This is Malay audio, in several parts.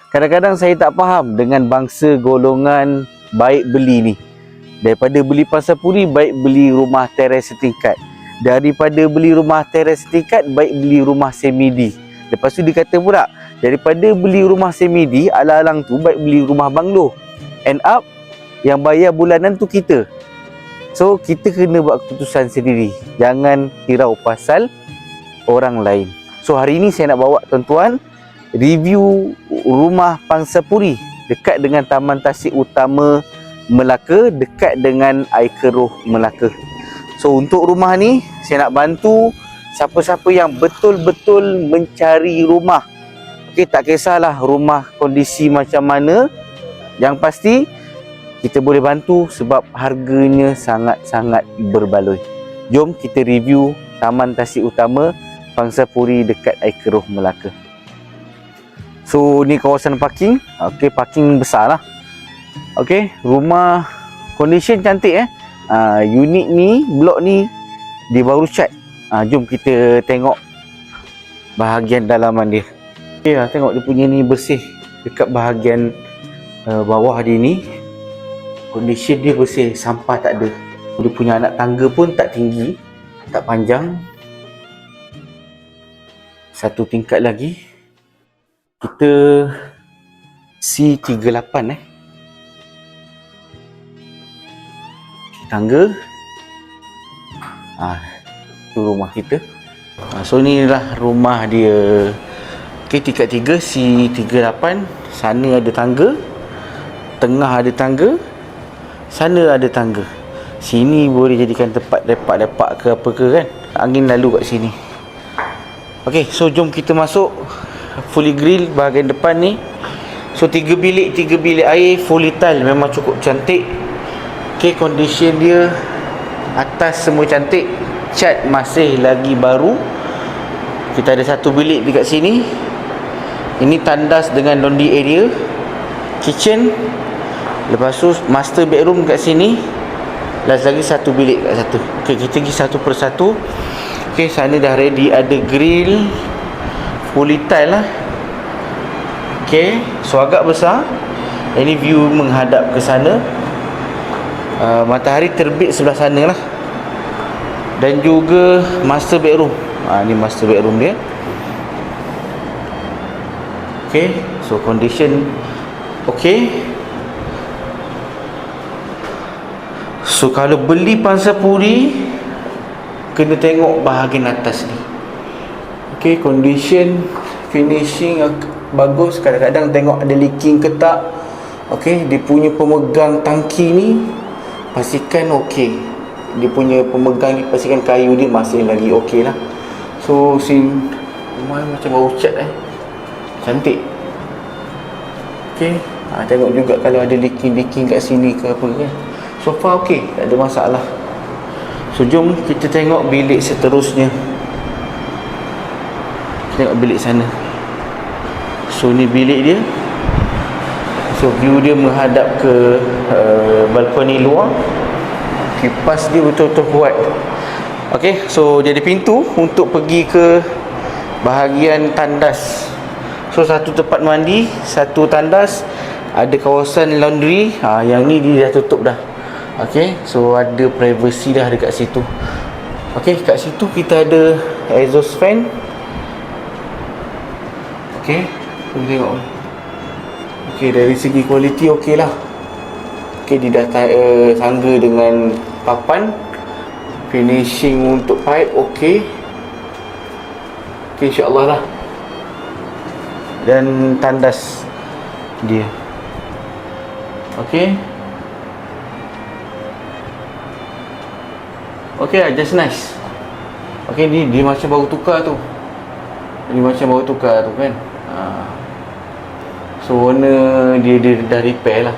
Kadang-kadang saya tak faham dengan bangsa golongan baik beli ni. Daripada beli pangsapuri, baik beli rumah teres setingkat. Daripada beli rumah teres setingkat, baik beli rumah semidi. Lepas tu dia kata pula, daripada beli rumah semidi, alang-alang tu baik beli rumah banglo. End up, yang bayar bulanan tu kita. So, kita kena buat keputusan sendiri. Jangan hirau pasal orang lain. So, hari ini saya nak bawa tuan-tuan review rumah pangsapuri dekat dengan Taman Tasik Utama Melaka, dekat dengan Air Keruh Melaka. So untuk rumah ni saya nak bantu siapa-siapa yang betul-betul mencari rumah. Okey, tak kisahlah rumah kondisi macam mana, yang pasti kita boleh bantu sebab harganya sangat-sangat berbaloi. Jom kita review Taman Tasik Utama Pangsapuri dekat Air Keruh Melaka. So ni kawasan parking. Okey, parking besar lah. Okey, rumah condition cantik unit ni, blok ni dia baru cat. Jom kita tengok bahagian dalaman dia. Okey, tengok dia punya ni bersih. Dekat bahagian bawah dia ni condition dia bersih, sampah tak ada. Dia punya anak tangga pun tak tinggi, tak panjang. Satu tingkat lagi. Kita C38 tangga. Tu rumah kita. So inilah rumah dia. Okey, tingkat 3 C38. Sana ada tangga, tengah ada tangga, sana ada tangga. Sini boleh jadikan tempat lepak-lepak ke apa ke kan. Angin lalu kat sini. Okey, so jom kita masuk. Fully grill bahagian depan ni. So 3 bilik air, fully tile, memang cukup cantik. Okay, condition dia atas semua cantik, cat masih lagi baru. Kita ada satu bilik dekat sini. Ini tandas dengan laundry area, kitchen. Lepas tu master bedroom kat sini. Last lagi satu bilik kat satu. Okay, kita pergi satu persatu. Okay, sana dah ready, ada grill, fully tile lah. Okay, so agak besar. Ini view menghadap ke sana. Matahari terbit sebelah sana lah. Dan juga master bedroom. Ni master bedroom dia. Okay, so condition okay. So kalau beli pangsapuri, kena tengok bahagian atas ni. Okay, condition finishing bagus. Kadang-kadang tengok ada leaking ke tak. Okay, dia punya pemegang tangki ni pastikan okey. Dia punya pemegang ni pastikan kayu dia masih lagi okey lah. So rumah macam baru cat cantik. Okay, tengok juga kalau ada leaking kat sini ke apa kan. So far okey, tak ada masalah. So jom kita tengok bilik seterusnya. Tengok bilik sana. So ni bilik dia. So view dia menghadap ke balkoni luar. Kipas dia betul-betul kuat. Okay, so jadi pintu untuk pergi ke bahagian tandas. So satu tempat mandi, satu tandas, ada kawasan laundry. Yang ni dia dah tutup dah. Okay, so ada privacy dah dekat situ. Okay, kat situ kita ada exhaust fan. Okay, kita tengok. Okay, dari segi kualiti okey lah. Okay, dia dah tangga dengan papan. Finishing untuk pipe okey. Okay, insyaAllah lah. Dan tandas dia okey. Okay, just nice. Okay, dia macam baru tukar tu. Ni macam baru tukar tu kan. So warna dia dah repair lah.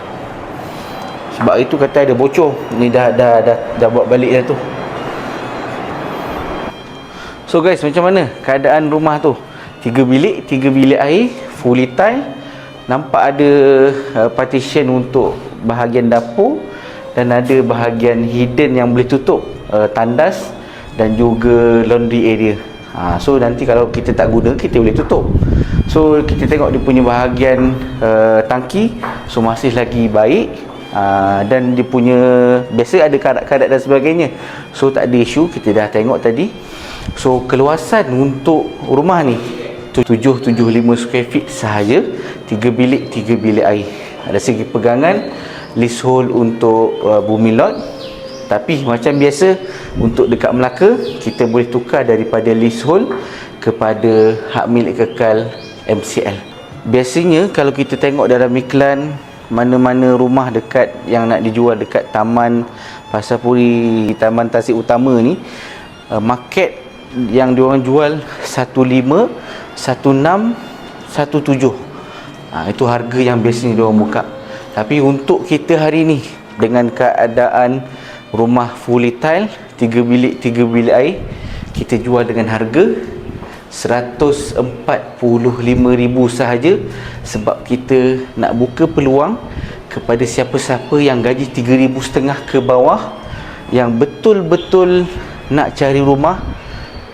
Sebab itu kata ada bocor. Ni dah buat balik dah tu. So guys, macam mana keadaan rumah tu? 3 bilik air, fully tile. Nampak ada partition untuk bahagian dapur. Dan ada bahagian hidden yang boleh tutup, tandas dan juga laundry area. So nanti kalau kita tak guna, kita boleh tutup. So kita tengok dia punya bahagian tangki, so masih lagi baik. Dan dia punya biasa ada karat-karat dan sebagainya, so tak ada isu. Kita dah tengok tadi. So keluasan untuk rumah ni 775 square feet sahaja, 3 bilik 3 bilik air. Dari segi pegangan, leasehold untuk bumi lot. Tapi macam biasa, untuk dekat Melaka kita boleh tukar daripada leasehold kepada hak milik kekal MCL. Biasanya kalau kita tengok dalam iklan, mana-mana rumah dekat yang nak dijual dekat Taman Pasarpuri, Taman Tasik Utama ni, market yang diorang jual 15, 16, 17. Itu harga yang biasanya diorang buka. Tapi untuk kita hari ni, dengan keadaan rumah fully tile, 3 bilik 3 bilik air, kita jual dengan harga 145,000 sahaja, sebab kita nak buka peluang kepada siapa-siapa yang gaji 3,500 ke bawah, yang betul-betul nak cari rumah,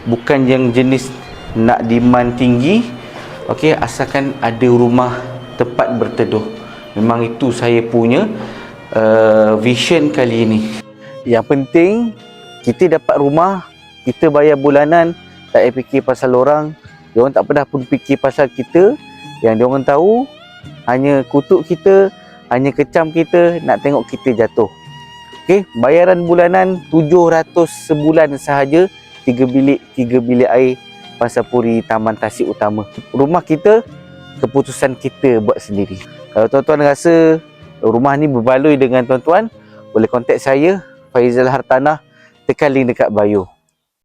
bukan yang jenis nak demand tinggi. Okey, asalkan ada rumah tempat berteduh. Memang itu saya punya vision kali ini. Yang penting kita dapat rumah, kita bayar bulanan, tak payah fikir pasal orang. Diorang tak pernah pun fikir pasal kita. Yang diorang tahu hanya kutuk kita, hanya kecam kita, nak tengok kita jatuh. Okey, bayaran bulanan 700 sebulan sahaja, 3 bilik 3 bilik air, Pasarpuri Taman Tasik Utama. Rumah kita, keputusan kita buat sendiri. Kalau tuan-tuan rasa rumah ni berbaloi dengan tuan-tuan, boleh kontak saya, Faizal Hartanah, tekan link dekat bio.